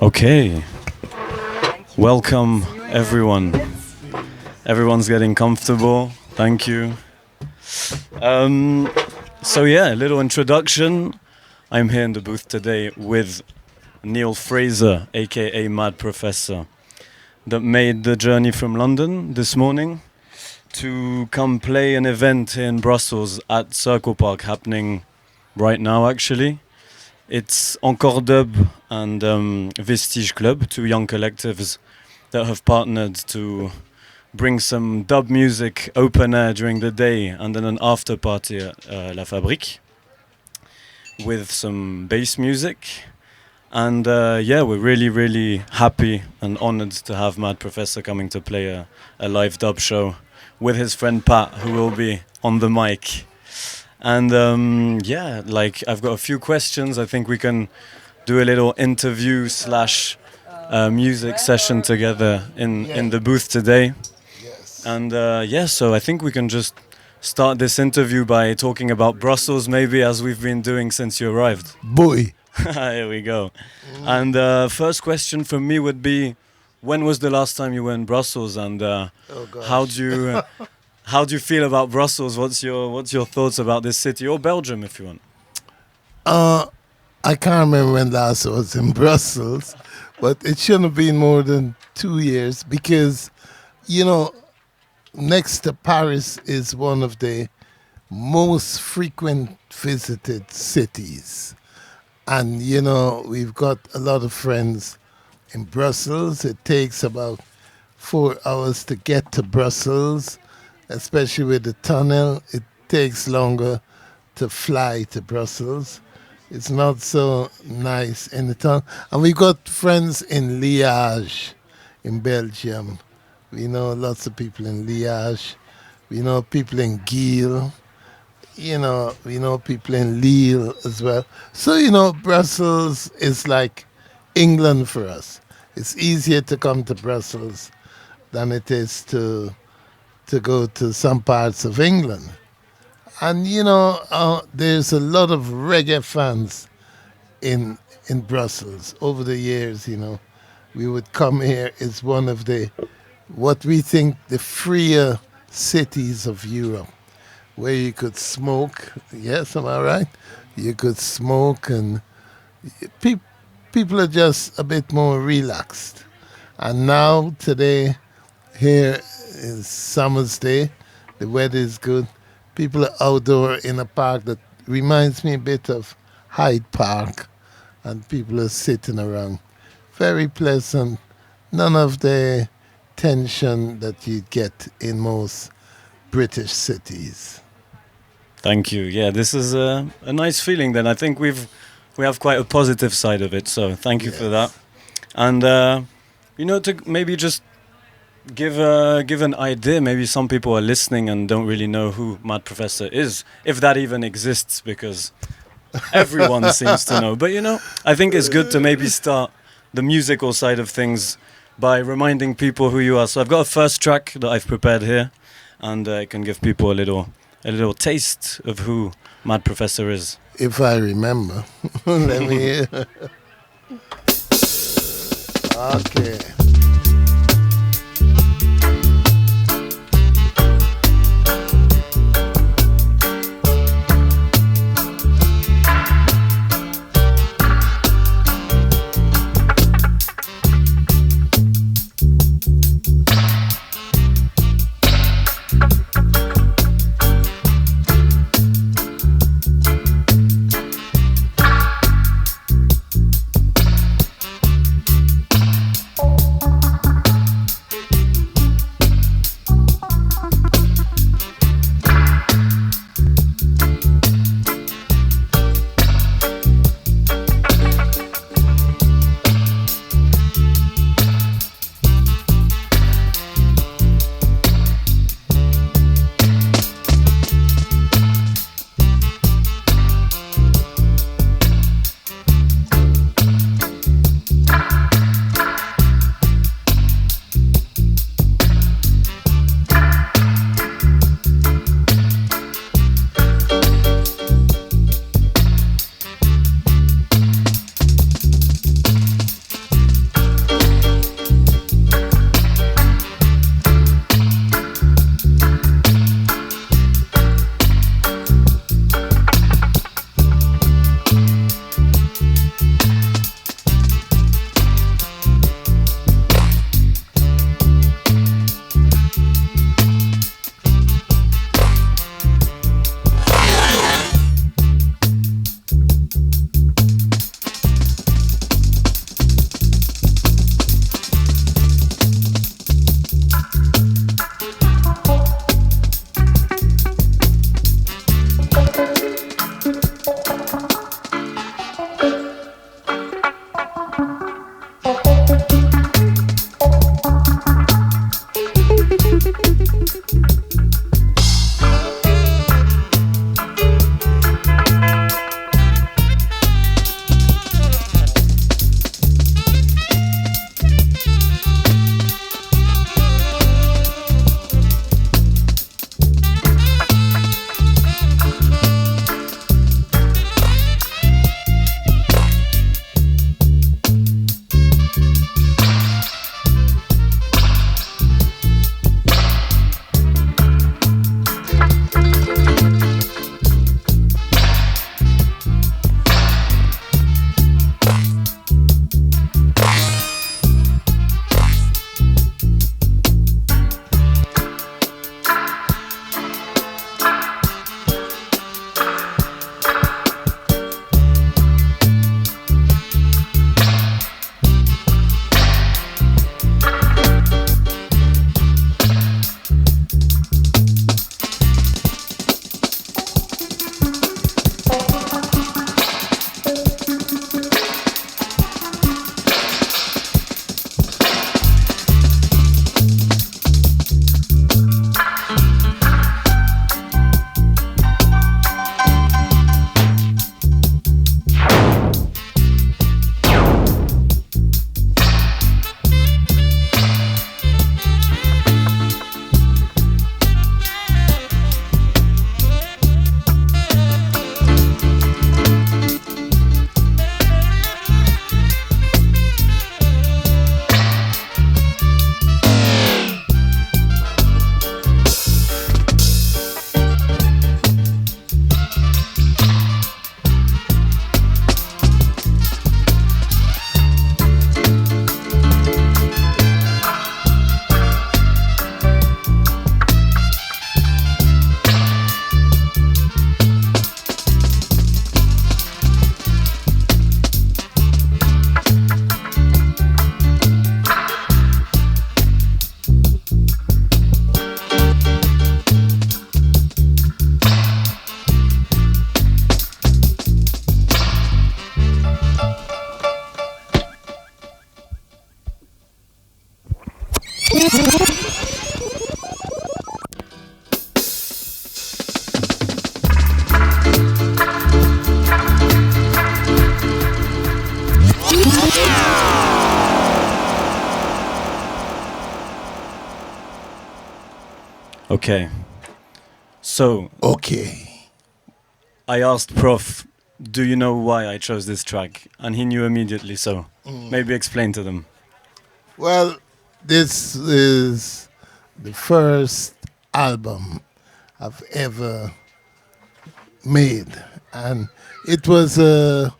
Okay. Welcome, everyone. Everyone's getting comfortable. Thank you. A little introduction. I'm here in the booth today with Neil Fraser, aka Mad Professor, that made the journey from London this morning to come play an event here in Brussels at Circle Park, happening right now actually. It's Encore Dub and Vestige Klub, two young collectives that have partnered to bring some dub music open air during the day and then an after party at La Fabrique with some bass music. And we're really, really happy and honored to have Mad Professor coming to play a live dub show with his friend Pat, who will be on the mic. And I've got a few questions. I think we can do a little interview slash music session together in the booth today. Yes. And so I think we can just start this interview by talking about Brussels, maybe, as we've been doing since you arrived. Boy. Here we go. And first question from me would be, when was the last time you were in Brussels, and how do you feel about Brussels? What's your thoughts about this city, or Belgium if you want? I can't remember when last I was in Brussels, but it shouldn't have been more than 2 years because, next to Paris is one of the most frequent visited cities. And, we've got a lot of friends in Brussels. It takes about 4 hours to get to Brussels, especially with the tunnel. It takes longer to fly to Brussels. It's not so nice in the tunnel. And we've got friends in Liège, in Belgium. We know lots of people in Liège. We know people in Geel. We know people in Lille as well. So, Brussels is like England for us. It's easier to come to Brussels than it is to go to some parts of England. And, there's a lot of reggae fans in Brussels. Over the years, we would come here. It's one of what we think the freer cities of Europe, where you could smoke. Yes, am I right? You could smoke, and people are just a bit more relaxed. And now, today, here is summer's day. The weather is good. People are outdoor in a park that reminds me a bit of Hyde Park, and people are sitting around. Very pleasant. None of the tension that you get in most British cities. Thank you. Yeah, this is a nice feeling then. I think we have quite a positive side of it, so thank you for that. And, to maybe just give an idea, maybe some people are listening and don't really know who Mad Professor is, if that even exists, because everyone seems to know. But, I think it's good to maybe start the musical side of things by reminding people who you are. So I've got a first track that I've prepared here, and I can give people a little taste of who Mad Professor is. If I remember. Let me hear. Okay. Okay. So Okay. I asked Prof, do you know why I chose this track? And he knew immediately, so maybe explain to them. Well, this is the first album I've ever made. And it was a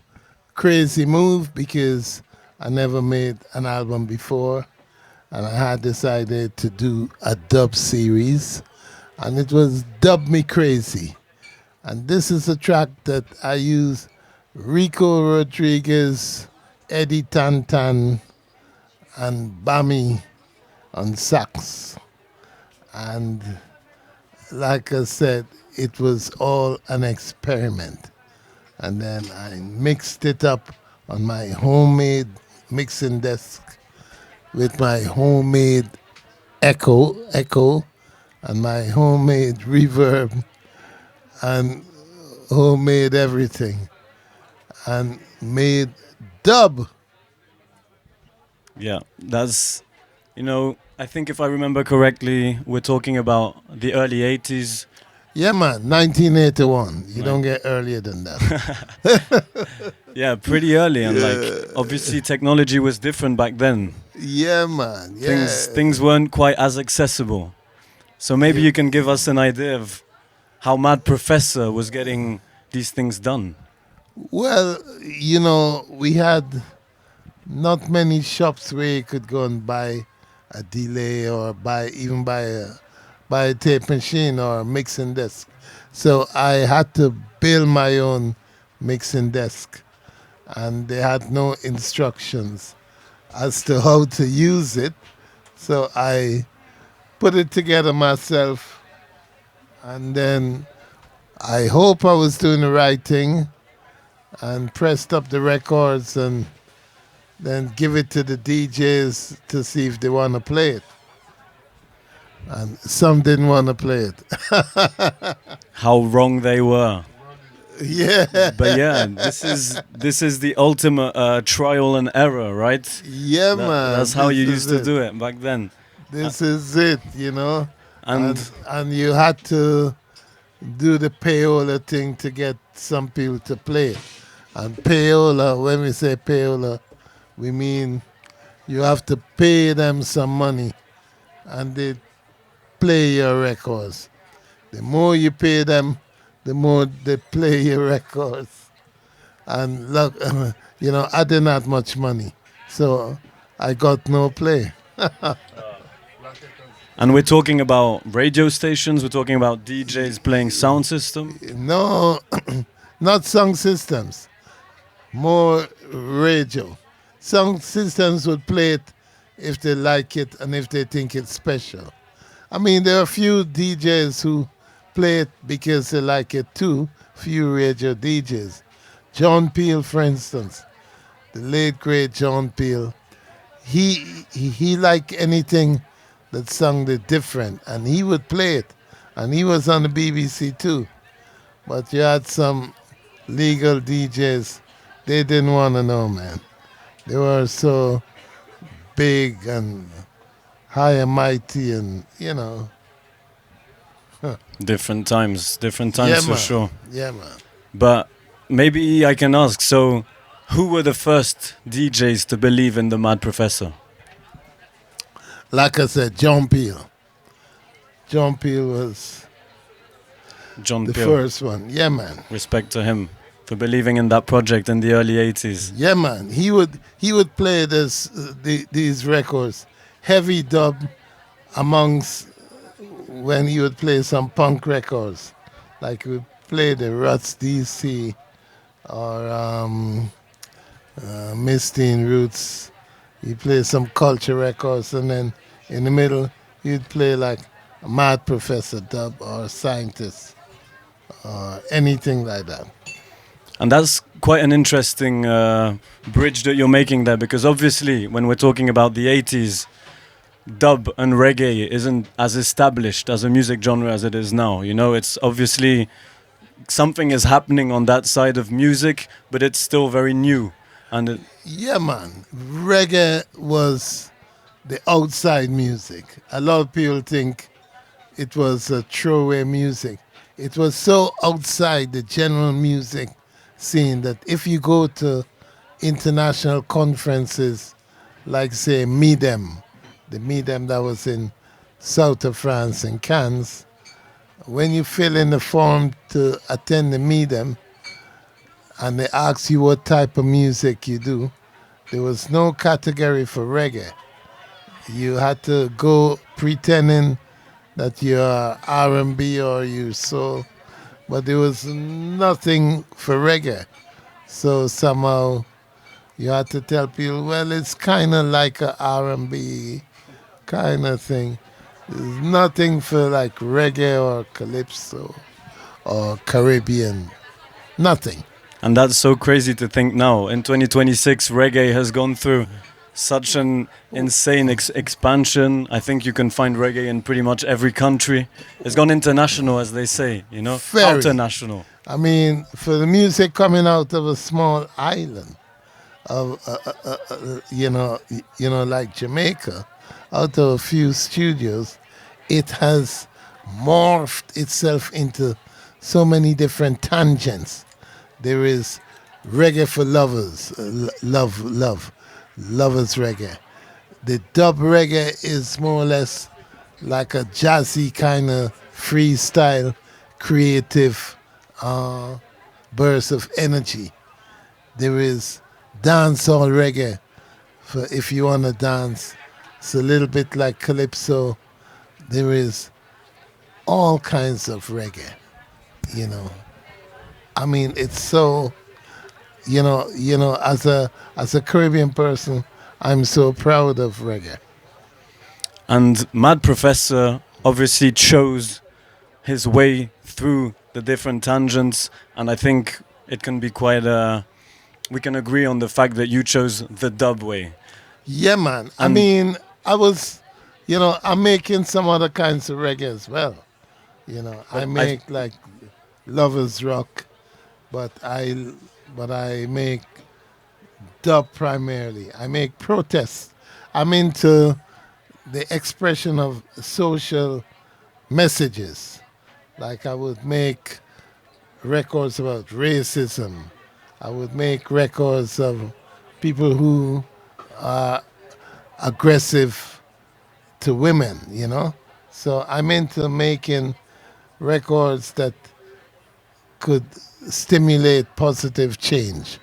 crazy move because I never made an album before. And I had decided to do a dub series. And it was Dub Me Crazy. And this is a track that I use Rico Rodriguez, Eddie Tantan, and Bami on sax. And like I said, it was all an experiment. And then I mixed it up on my homemade mixing desk with my homemade echo, and my homemade reverb, and homemade everything, and made dub. Yeah, that's, I think if I remember correctly, we're talking about the early 80s. Yeah, man, 1981. You Right. don't get earlier than that. Yeah, pretty early, and obviously technology was different back then. Yeah, man. Yeah. Things weren't quite as accessible. So maybe you can give us an idea of how Mad Professor was getting these things done. Well, we had not many shops where you could go and buy a delay or buy a tape machine or a mixing desk. So I had to build my own mixing desk, and they had no instructions as to how to use it. So I put it together myself, and then I hope I was doing the right thing, and pressed up the records and then give it to the DJs to see if they want to play it. And some didn't want to play it. How wrong they were. Yeah. But yeah, this is the ultimate trial and error, right? Yeah, man. That's how you This used is to do it back then. This is it, And and you had to do the payola thing to get some people to play it. And payola, when we say payola, we mean you have to pay them some money, and they play your records. The more you pay them, the more they play your records. And look, I didn't have much money, so I got no play. And we're talking about radio stations, we're talking about DJs playing sound system. No, not sound systems, more radio. Sound systems would play it if they like it and if they think it's special. I mean, there are a few DJs who play it because they like it too, few radio DJs. John Peel, for instance, the late great John Peel, he liked anything that sounded different, and he would play it. And he was on the BBC too. But you had some legal DJs, they didn't want to know, man. They were so big and high and mighty, and Different times yeah, for man. sure. Yeah, man. But maybe I can ask, so who were the first DJs to believe in the Mad Professor? Like I said, John Peel. John Peel was John the Peel. first one. Yeah, man. Respect to him for believing in that project in the early 80s. Yeah, man. He would play these records, heavy dub, amongst when he would play some punk records, like he would play the Ruts DC or Mistine Roots. He'd play some culture records, and then in the middle he'd play like a Mad Professor dub or Scientist or anything like that. And that's quite an interesting bridge that you're making there, because obviously when we're talking about the 80s, dub and reggae isn't as established as a music genre as it is now. It's obviously something is happening on that side of music, but it's still very new. And Yeah, man. Reggae was the outside music. A lot of people think it was a throwaway music. It was so outside the general music scene that if you go to international conferences like, say, MIDEM, the MIDEM that was in south of France in Cannes, when you fill in the form to attend the MIDEM and they ask you what type of music you do, there was no category for reggae. You had to go pretending that you're R&B or you soul, but there was nothing for reggae. So somehow you had to tell people, well, it's kind of like a R&B kind of thing. There's nothing for like reggae or calypso or Caribbean. Nothing. And that's so crazy to think now. In 2026, reggae has gone through such an insane expansion. I think you can find reggae in pretty much every country. It's gone international, as they say, you know, Very. international. I mean, for the music coming out of a small island, of like Jamaica, out of a few studios, it has morphed itself into so many different tangents. There is reggae for lovers, lovers reggae. The dub reggae is more or less like a jazzy kind of freestyle, creative burst of energy. There is dancehall reggae for if you want to dance. It's a little bit like calypso. There is all kinds of reggae, you know. I mean, it's so, as a Caribbean person, I'm so proud of reggae. And Mad Professor obviously chose his way through the different tangents, and I think it can be quite we can agree on the fact that you chose the dub way. Yeah, man. I mean, I'm making some other kinds of reggae as well. I make like lovers rock, but I make dub primarily. I make protest. I'm into the expression of social messages. Like I would make records about racism. I would make records of people who are aggressive to women, So I'm into making records that could stimulate positive change.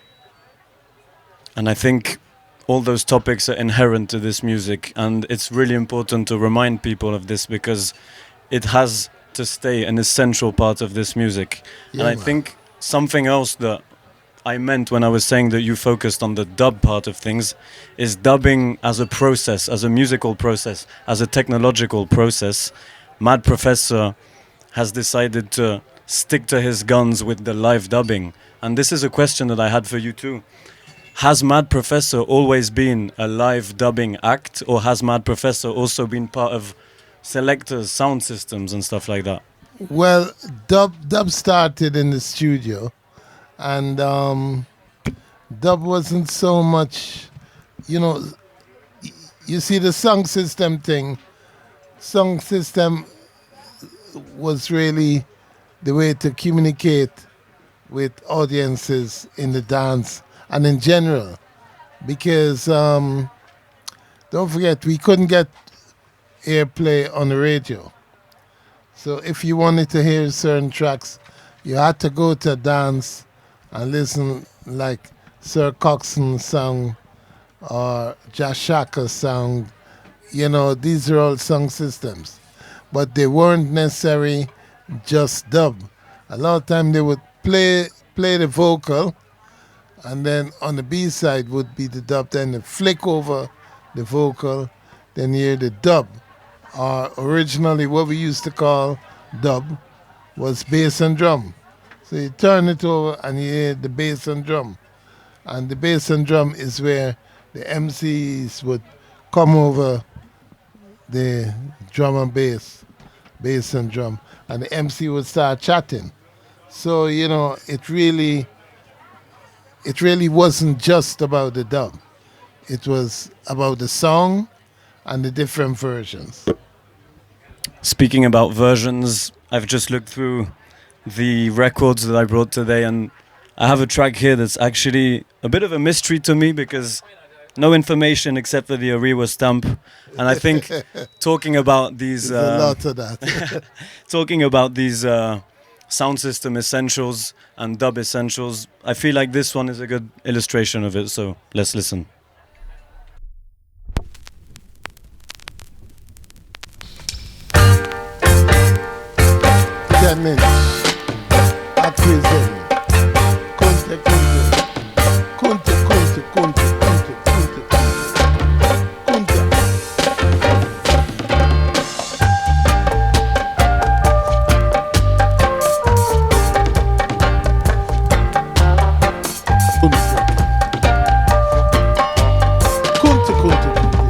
And I think all those topics are inherent to this music, and it's really important to remind people of this because it has to stay an essential part of this music. Yeah, and I man. think something else that I meant when I was saying that you focused on the dub part of things is dubbing as a process, as a musical process, as a technological process. Mad Professor has decided to stick to his guns with the live dubbing. And this is a question that I had for you too. Has Mad Professor always been a live dubbing act, or has Mad Professor also been part of selectors, sound systems and stuff like that? Well, dub started in the studio, and dub wasn't so much, you see the sound system thing. Sound system was really the way to communicate with audiences in the dance and in general, because don't forget, we couldn't get airplay on the radio. So if you wanted to hear certain tracks, you had to go to a dance and listen, like Sir Coxson's song or Jashaka's song. These are all song systems. But they weren't necessarily just dub. A lot of time they would play the vocal, and then on the B side would be the dub. Then they flick over the vocal, then you hear the dub. Originally what we used to call dub was bass and drum. So you turn it over and you hear the bass and drum. And the bass and drum is where the MCs would come over the drum and bass and drum, and the MC would start chatting. So, it really wasn't just about the dub. It was about the song and the different versions. Speaking about versions, I've just looked through the records that I brought today, and I have a track here that's actually a bit of a mystery to me because no information except for the Ariwa stamp. And I think talking about these There's a lot of that. talking about these sound system essentials and dub essentials, I feel like this one is a good illustration of it. So let's listen. 10 minutes. At present. Conte, conte. Conte, conte, conte, conte, conte, conte. Conte. Conte, conte, conte.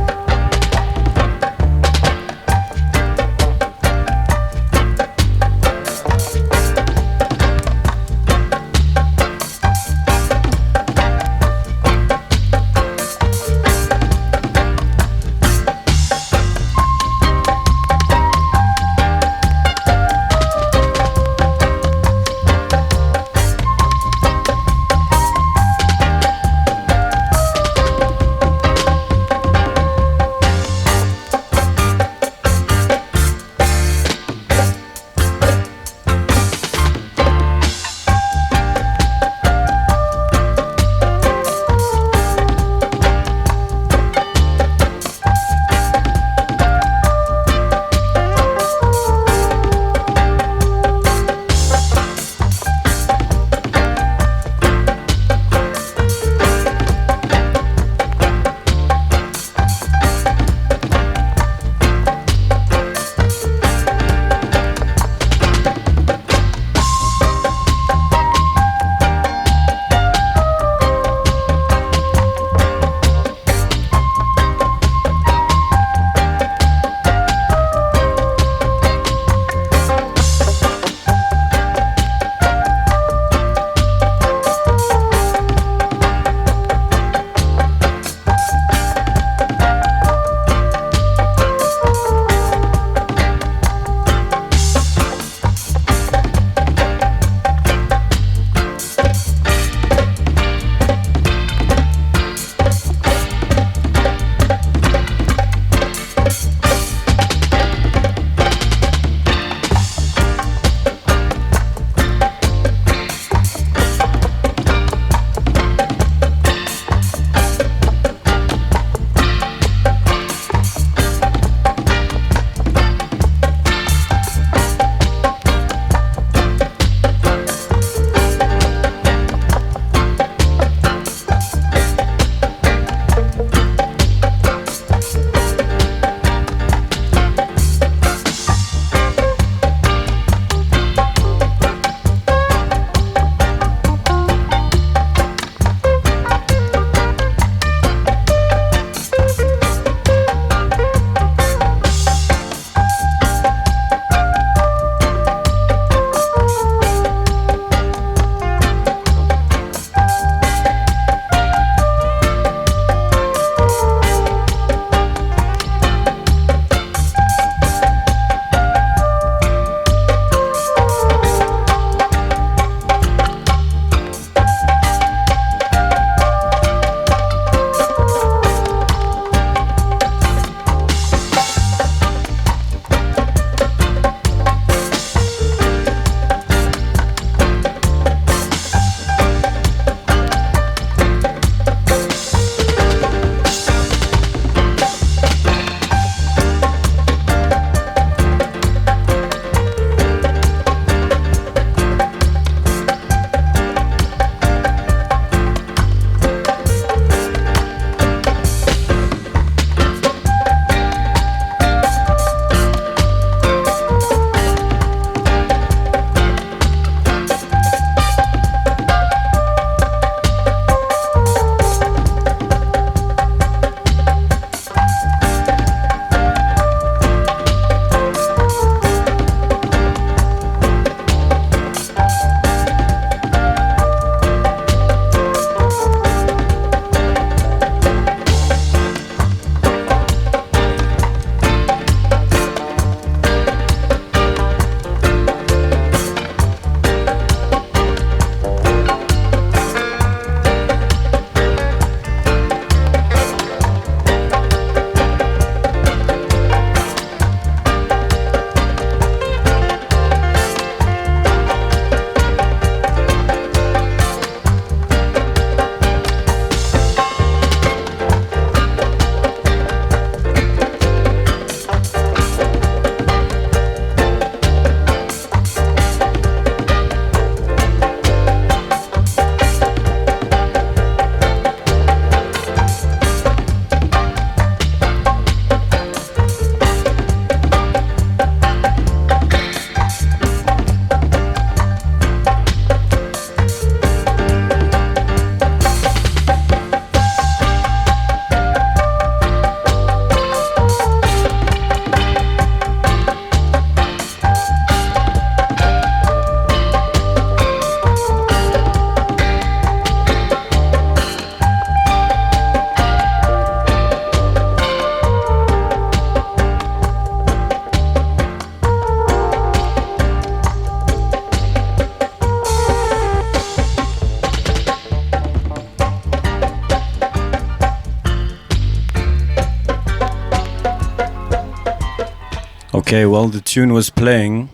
Okay, while the tune was playing,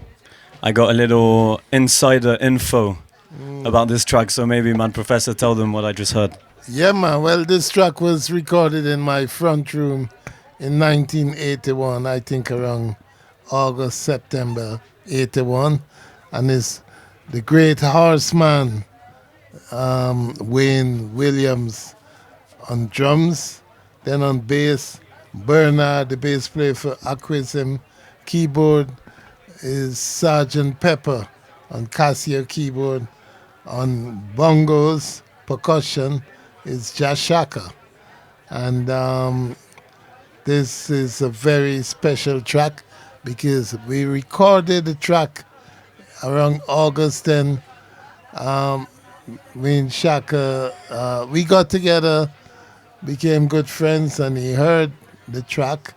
I got a little insider info about this track, so maybe Mad Professor tell them what I just heard. Yeah, man. Well, this track was recorded in my front room in 1981, I think around August, September 81. And it's the great horseman, Wayne Williams on drums, then on bass, Bernard, the bass player for Aquism, keyboard is Sergeant Pepper on Casio keyboard, on bongos, percussion is Jashaka. And this is a very special track because we recorded the track around August 10. Me and Shaka, we got together, became good friends, and he heard the track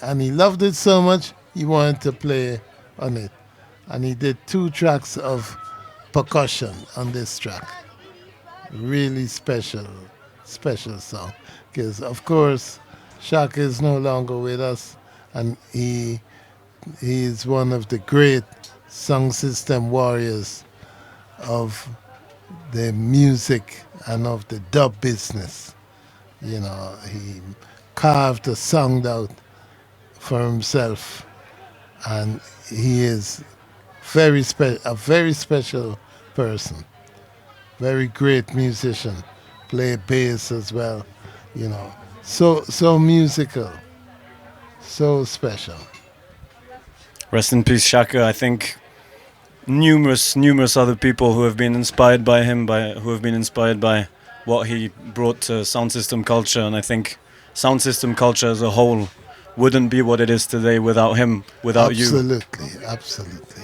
and he loved it so much he wanted to play on it. And he did 2 tracks of percussion on this track. Really special song. Because, of course, Shaka is no longer with us, and he is one of the great song system warriors of the music and of the dub business. You know, he carved a song out for himself, and he is a very special person, very great musician, play bass as well, you know, so musical, so special. Rest in peace, Shaka. I think numerous other people who have been inspired by him, who have been inspired by what he brought to sound system culture, and I think sound system culture as a whole wouldn't be what it is today without him, without you. Absolutely.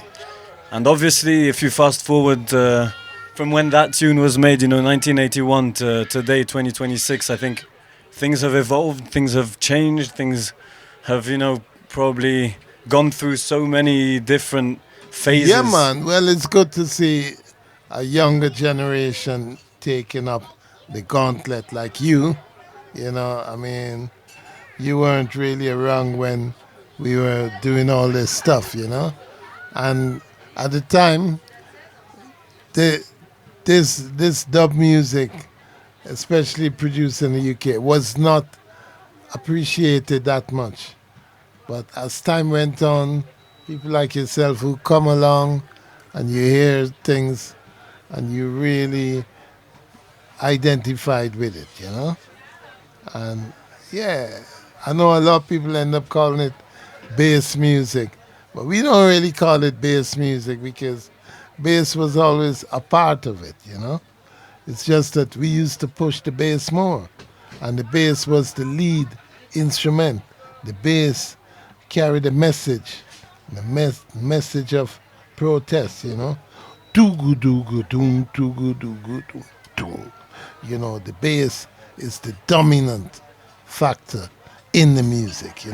And obviously, if you fast forward from when that tune was made, 1981 to today, 2026, I think things have evolved, things have changed, things have, probably gone through so many different phases. Yeah, man. Well, it's good to see a younger generation taking up the gauntlet like you. I mean, you weren't really around when we were doing all this stuff, And at the time, this dub music, especially produced in the UK, was not appreciated that much. But as time went on, people like yourself who come along and you hear things and you really identified with it, And yeah, I know a lot of people end up calling it bass music, but we don't really call it bass music because bass was always a part of it, It's just that we used to push the bass more, and the bass was the lead instrument. The bass carried a message, the message of protest, Doogu doogu doom, doogu doogu doom, doom. The bass is the dominant factor in the music,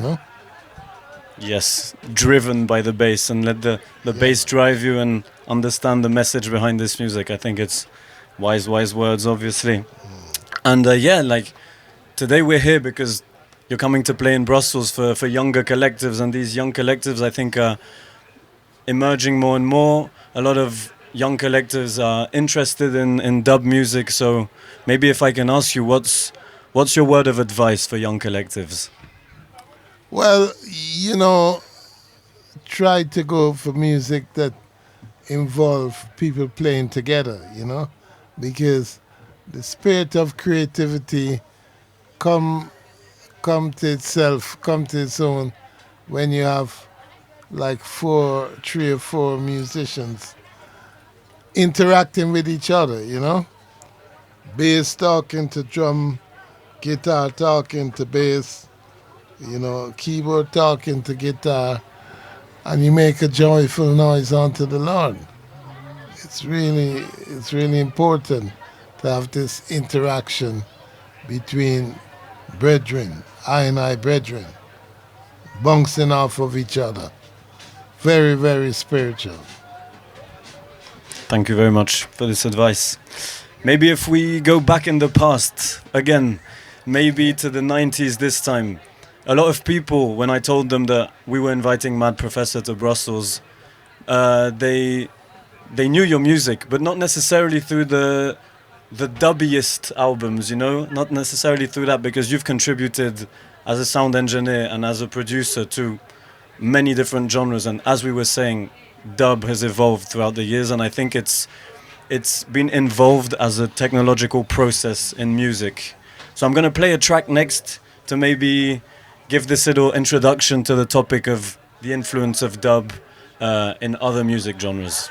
Yes, driven by the bass, and let the bass drive you and understand the message behind this music. I think it's wise words, obviously. And today we're here because you're coming to play in Brussels for younger collectives, and these young collectives, I think, are emerging more and more. A lot of young collectives are interested in dub music, so maybe if I can ask you, what's your word of advice for young collectives? Well, try to go for music that involve people playing together, because the spirit of creativity come to its own when you have like 3 or 4 musicians interacting with each other, Bass talking to drum, guitar talking to bass, keyboard talking to guitar, and you make a joyful noise unto the Lord. It's really important to have this interaction between brethren, I brethren, bouncing off of each other. Very, very spiritual. Thank you very much for this advice. Maybe if we go back in the past again, maybe to the 90s this time, a lot of people, when I told them that we were inviting Mad Professor to Brussels, they knew your music, but not necessarily through the dubbiest albums, you know, not necessarily through that, because you've contributed as a sound engineer and as a producer to many different genres. And as we were saying, dub has evolved throughout the years, and I think it's been involved as a technological process in music. So I'm going to play a track next to maybe give this little introduction to the topic of the influence of dub in other music genres.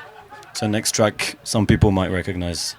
So next track, some people might recognize.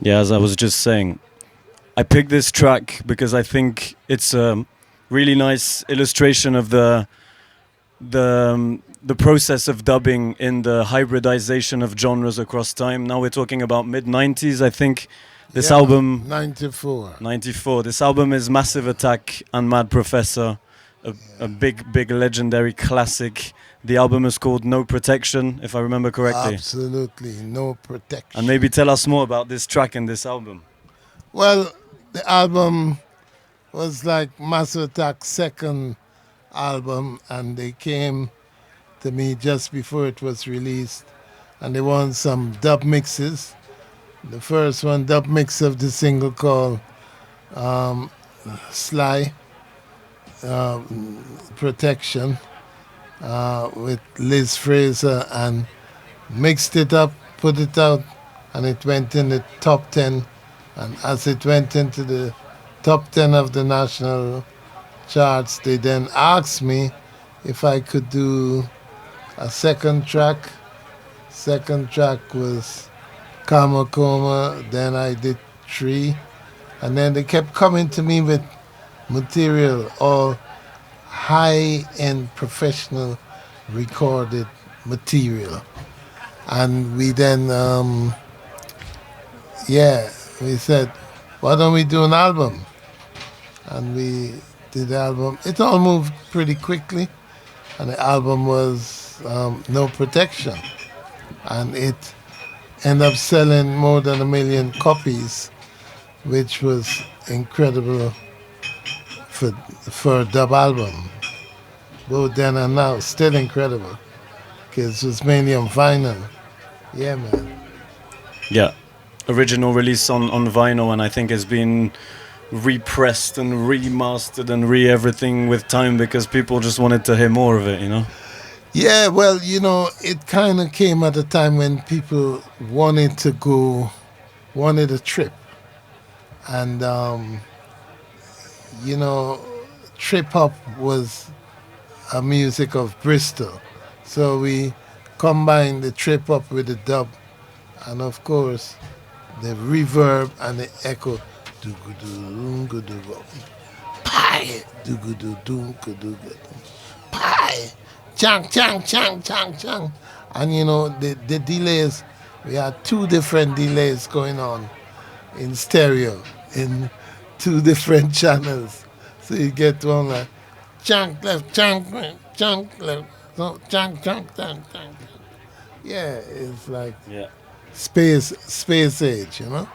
Yeah, as I was just saying, I picked this track because I think it's a really nice illustration of the process of dubbing in the hybridization of genres across time. Now we're talking about mid-90s, I think. This album... 94. 94. This album is Massive Attack and Mad Professor, a big legendary classic. The album is called No Protection, if I remember correctly. Absolutely, No Protection. And maybe tell us more about this track and this album. Well, the album was like Massive Attack's second album, and they came to me just before it was released, and they want some dub mixes. The first one, dub mix of the single called Sly Protection with Liz Fraser, and mixed it up, put it out, and it went in the top 10. And as it went into the top 10 of the national charts, they then asked me if I could do a second track. Second track was Kama Koma, then I did 3. And then they kept coming to me with material, all high-end professional recorded material. And we then, we said, why don't we do an album? And we did the album. It all moved pretty quickly. And the album was No Protection. And it ended up selling more than 1 million copies, which was incredible for a dub album. Both then and now, still incredible. Because it was mainly on vinyl. Yeah, man. Yeah. Original release on vinyl, and I think it's been repressed and remastered and re-everything with time because people just wanted to hear more of it, you know? Yeah, well, you know, it kind of came at a time when people wanted a trip. And, you know, trip-hop was a music of Bristol. So we combined the trip-hop with the dub. And, of course, the reverb and the echo. Pie. Pie. Chang, chang, chang, chang, chang. And you know, the delays, we had 2 different delays going on in stereo, in 2 different channels. So you get one like, chunk left, chunk right, chunk left, no, chunk, chunk, chunk, chunk. Yeah, it's like space age, you know?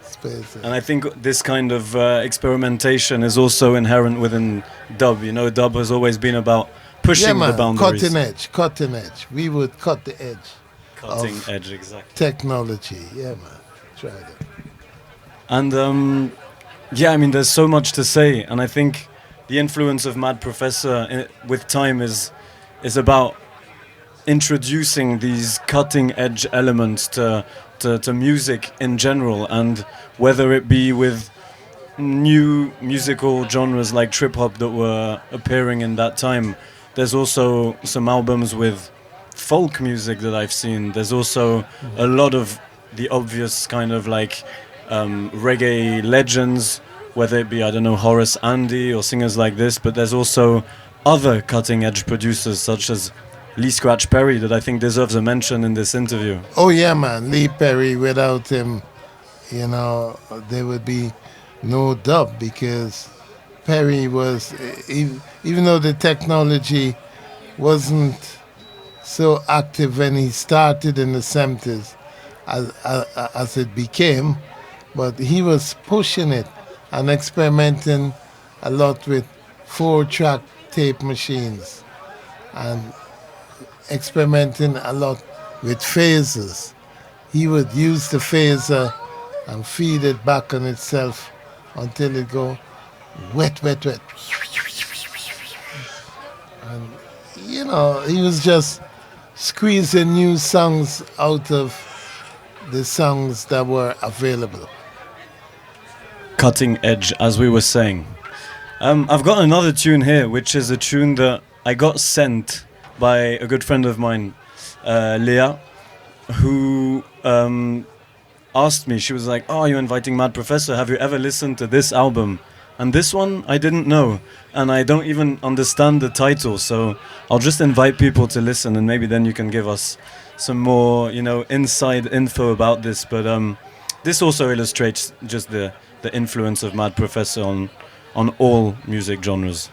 Space age. And I think this kind of experimentation is also inherent within dub. You know, dub has always been about pushing the boundaries. Cutting edge. We would cut the edge. Cutting edge, exactly. Technology, yeah, man. Try that. And I mean, there's so much to say, and I think the influence of Mad Professor with time is about introducing these cutting edge elements to music in general, and whether it be with new musical genres like trip hop that were appearing in that time. There's also some albums with folk music that I've seen. There's also a lot of the obvious kind of like reggae legends, whether it be, I don't know, Horace Andy or singers like this, but there's also other cutting edge producers such as Lee Scratch Perry that I think deserves a mention in this interview. Oh yeah, man, Lee Perry, without him, you know, there would be no dub, because Perry was, even though the technology wasn't so active when he started in the 70s as it became, but he was pushing it and experimenting a lot with 4-track tape machines and experimenting a lot with phasers. He would use the phaser and feed it back on itself until it go wet. And, you know, he was just squeezing new songs out of the songs that were available. Cutting edge, as we were saying. I've got another tune here, which is a tune that I got sent by a good friend of mine, Leah, who asked me, she was like, "Oh, you're inviting Mad Professor. Have you ever listened to this album?" And this one I didn't know, and I don't even understand the title. So I'll just invite people to listen, and maybe then you can give us some more, inside info about this. But this also illustrates just the influence of Mad Professor on all music genres.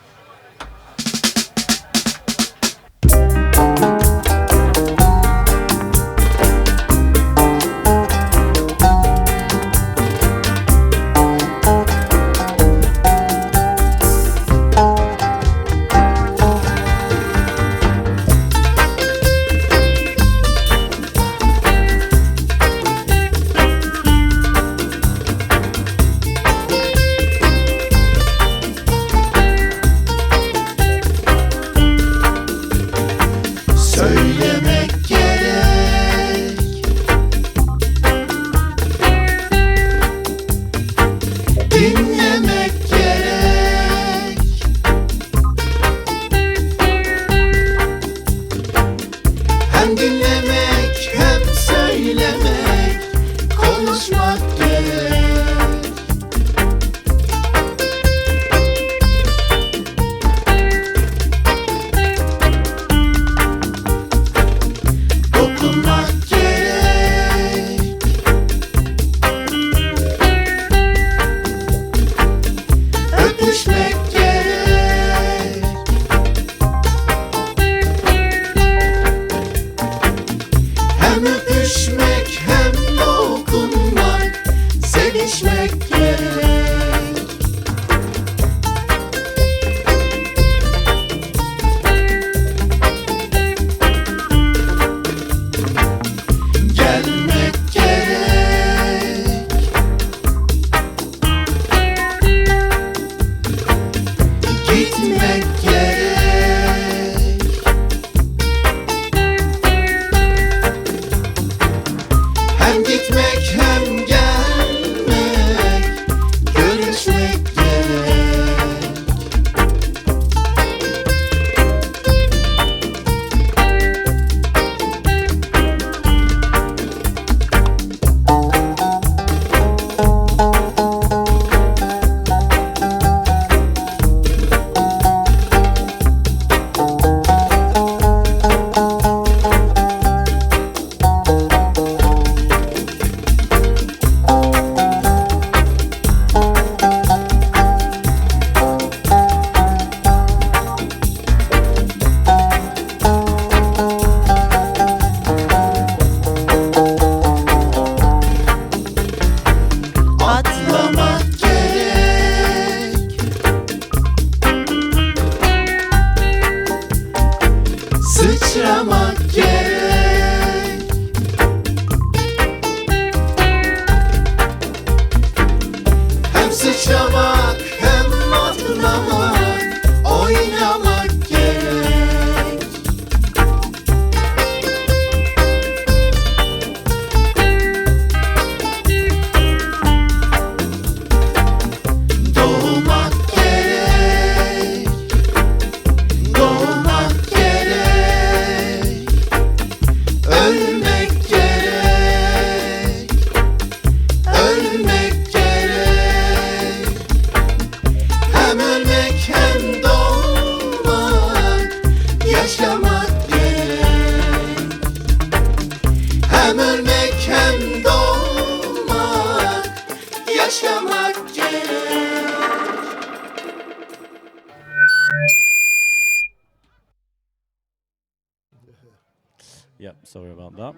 Yeah, sorry about that.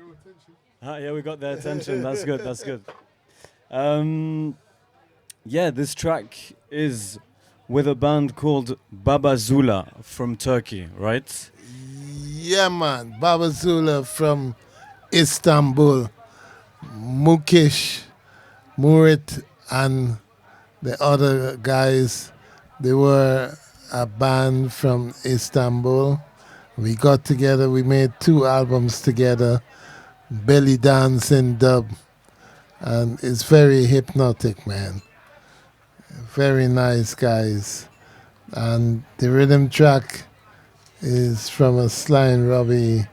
Yeah, we got their attention. That's good. That's good. Yeah, this track is with a band called Baba Zula from Turkey, right? Yeah, man. Baba Zula from Istanbul. Mukesh, Murit, and the other guys, they were a band from Istanbul. We got together, we made 2 albums together, Belly Dancing Dub, and it's very hypnotic, man. Very nice guys. And the rhythm track is from a Sly and Robbie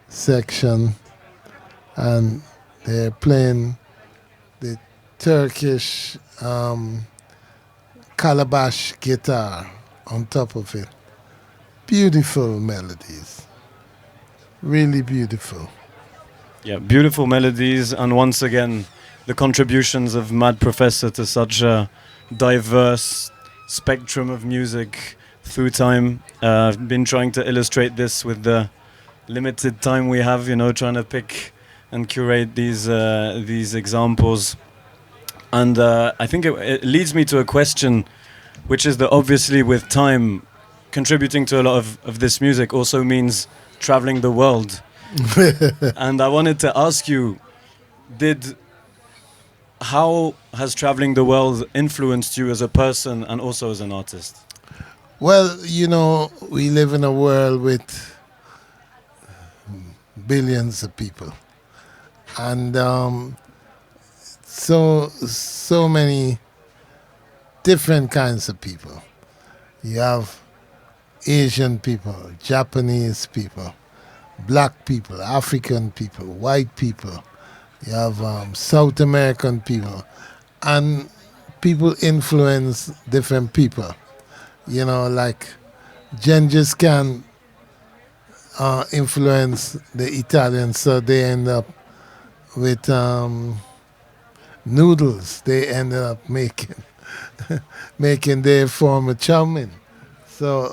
section, and they're playing the Turkish calabash guitar on top of it. Beautiful melodies. Really beautiful. Yeah, beautiful melodies, and once again, the contributions of Mad Professor to such a diverse spectrum of music through time. I've been trying to illustrate this with the limited time we have, trying to pick and curate these examples. And I think it leads me to a question, which is that obviously with time, contributing to a lot of this music also means traveling the world. And I wanted to ask you, how has traveling the world influenced you as a person and also as an artist? Well, we live in a world with billions of people. And so many different kinds of people. You have Asian people, Japanese people, black people, African people, white people. You have South American people. And people influence different people. Like Gengis Khan influence the Italians, so they end up with noodles. They ended up making their form of chow mein. So,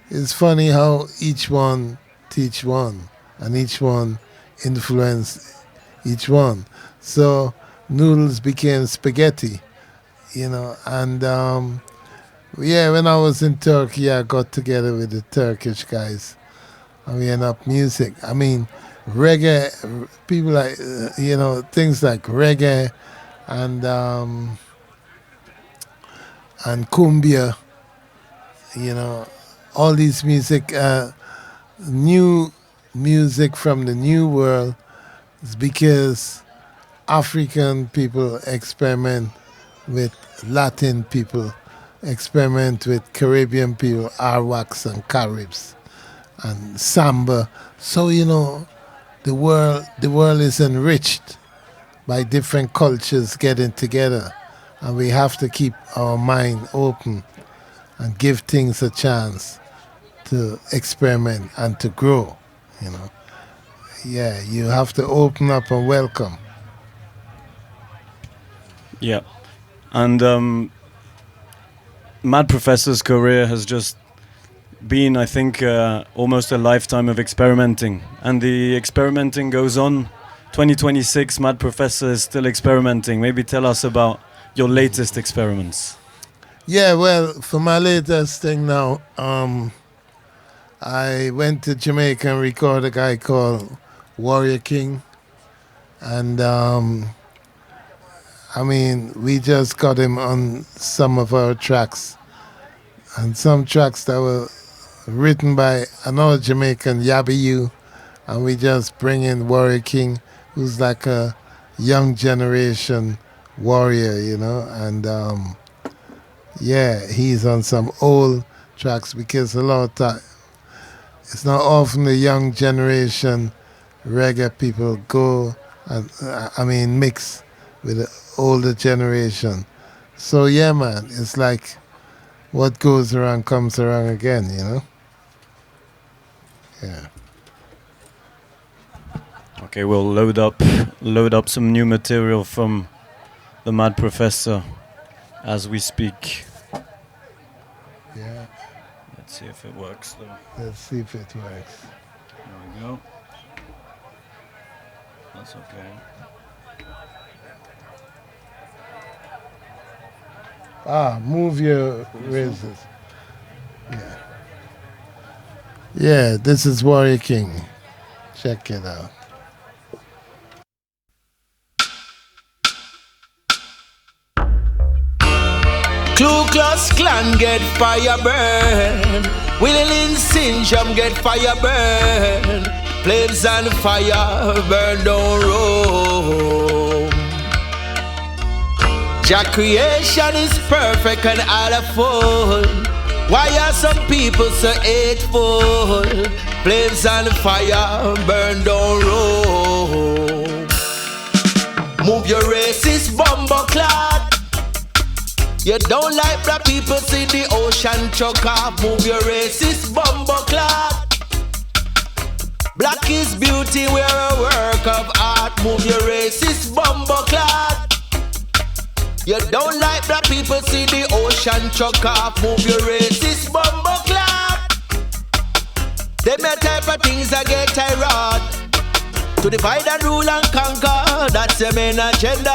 it's funny how each one teach one and each one influence each one. So noodles became spaghetti, and when I was in Turkey, I got together with the Turkish guys and we ended up music. I mean, reggae, people like, things like reggae and cumbia, all these music, new music from the new world is because African people experiment with Latin people, experiment with Caribbean people, Arawaks and Caribs and Samba. So, the world is enriched by different cultures getting together, and we have to keep our mind open and give things a chance to experiment and to grow, Yeah, you have to open up and welcome. Yeah. And Mad Professor's career has just been, I think, almost a lifetime of experimenting. And the experimenting goes on. 2026, Mad Professor is still experimenting. Maybe tell us about your latest experiments. Yeah, well, for my latest thing now, I went to Jamaica and recorded a guy called Warrior King. And, we just got him on some of our tracks. And some tracks that were written by another Jamaican, Yabiyu. And we just bring in Warrior King, who's like a young generation warrior, And, he's on some old tracks because a lot of time, it's not often the young generation reggae people go and mix with the older generation. So yeah, man, it's like what goes around comes around again, Yeah. Okay, we'll load up some new material from the Mad Professor as we speak. Yeah. Let's see if it works though. Let's see if it works. There we go. That's okay. Move your razors. Yeah. Yeah, this is Warrior King. Check it out. Ku Klux Klan get fire burn. Willie Lynn syndrome get fire burn. Flames and fire burn down Rome. Jah creation is perfect and all a full. Why are some people so hateful? Flames and fire burn down Rome. move your racist bumbo clot. You don't like black people, see the ocean choke off, move your racist bumbo clot. Black is beauty, we're a work of art, move your racist bumbo clot. You don't like black people, see the ocean choke off, move your racist bumbo clot. Them a type of things that get irate. To divide and rule and conquer, that's their main agenda.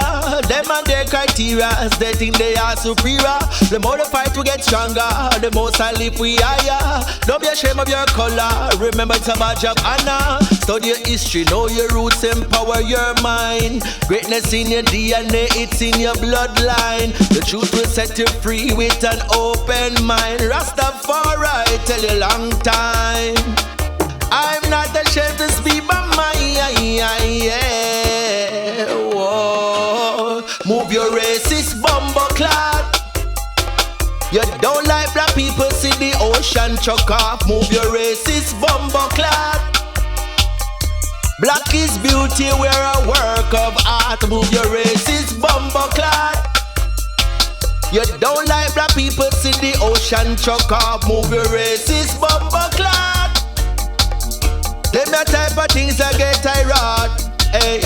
Them and their criteria, they think they are superior. The more they fight, we get stronger. The most I live, we higher. Don't be ashamed of your color. Remember, it's a badge of honor. Study your history, know your roots, empower your mind. Greatness in your DNA, it's in your bloodline. The truth will set you free with an open mind. Rastafari, tell you long time. I'm not ashamed to speak my mind. Whoa. Move your racist bumbo clot. You don't like black people, see the ocean choke off. Move your racist bumbo clot. Black is beauty, we're a work of art. Move your racist bumbo clot. You don't like black people, see the ocean choke off. Move your racist bumbo clot. Them the type of things that get irate. Hey,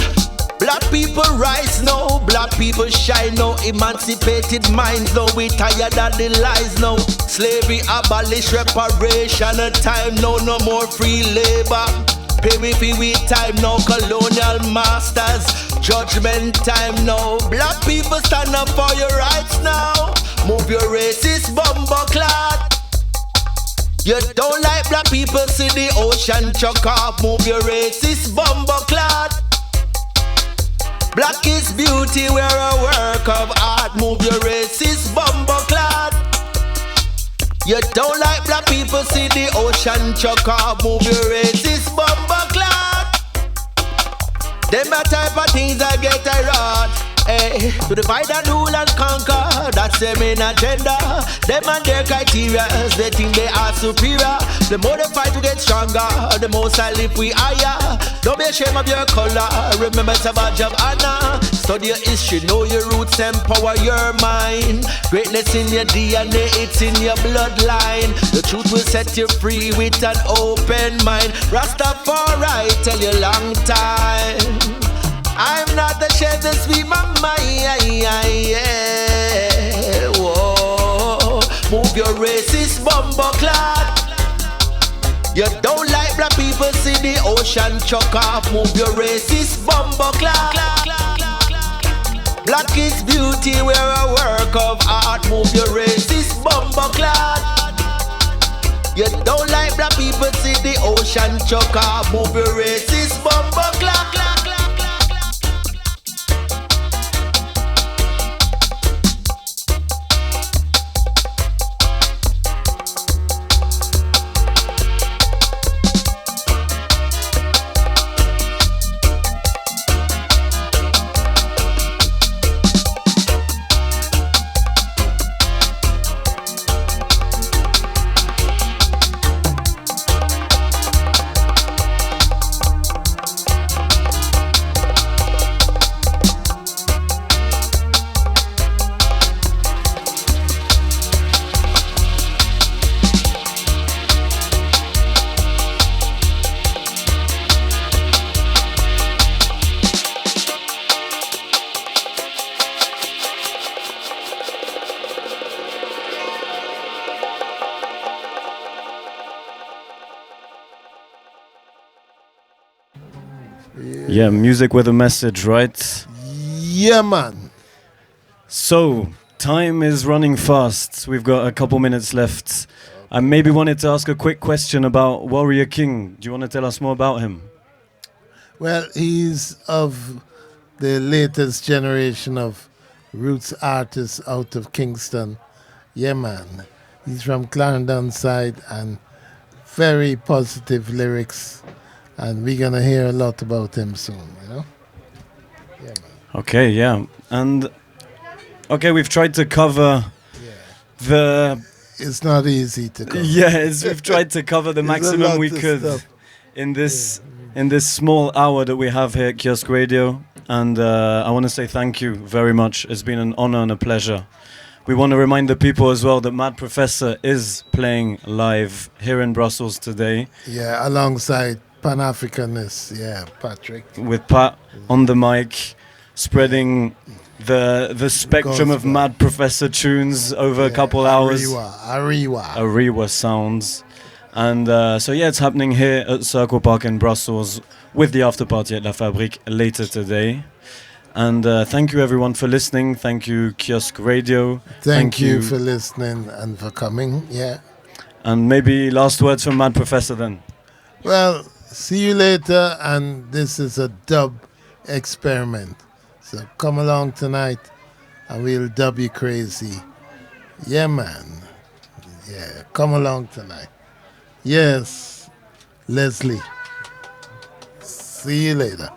black people rise now, black people shine now. Emancipated minds now, we tired of the lies now. Slavery abolish, reparation a time now. No more free labor. Pay me fee with time now. Colonial masters, judgment time now. Black people stand up for your rights now. Move your racist bumbo clot. You don't like black people, see the ocean choke off. Move your racist bumbo clot. Black is beauty, we're a work of art. Move your racist bumbo clot. You don't like black people, see the ocean choke off. Move your racist bumbo clot. Them a type of things that get irate. Hey, to divide and rule and conquer, that's their main agenda. Them and their criteria, they think they are superior. The more they fight to get stronger, the most I live we higher. Don't be ashamed of your color, remember it's a badge of honor. Study your history, know your roots, empower your mind. Greatness in your DNA, it's in your bloodline. The truth will set you free with an open mind. Rastafari, tell you long time. I'm not ashamed to speak my mind. Whoa. Move your racist bumbo clot. You don't like black people, see the ocean choke off. Move your racist bumbo clot. Black is beauty, we're a work of art. Move your racist bumbo clot. You don't like black people, see the ocean choke off. Move your racist bumbo clot. Yeah, music with a message, right? Yeah, man. So, time is running fast. We've got a couple minutes left. I maybe wanted to ask a quick question about Warrior King. Do you want to tell us more about him? Well, he's of the latest generation of roots artists out of Kingston. Yeah, man. He's from Clarendon side and very positive lyrics. And we're going to hear a lot about him soon, you know? Yeah, man. Okay, yeah. And, okay, we've tried to cover the... It's not easy to cover. Yes, we've tried to cover the maximum we could in this small hour that we have here at Kiosk Radio. And I want to say thank you very much. It's been an honor and a pleasure. We want to remind the people as well that Mad Professor is playing live here in Brussels today. Yeah, alongside Pan-Africanist, yeah, Patrick. With Pat on the mic, spreading the spectrum of Mad Professor tunes over a couple hours. Ariwa sounds. And so yeah, it's happening here at Circle Park in Brussels with the after party at La Fabrique later today. And thank you everyone for listening. Thank you Kiosk Radio. Thank you for listening and for coming, yeah. And maybe last words from Mad Professor then. Well, see you later, and this is a dub experiment. So come along tonight and we'll dub you crazy. Yeah, man. Yeah, come along tonight. Yes, Leslie. See you later.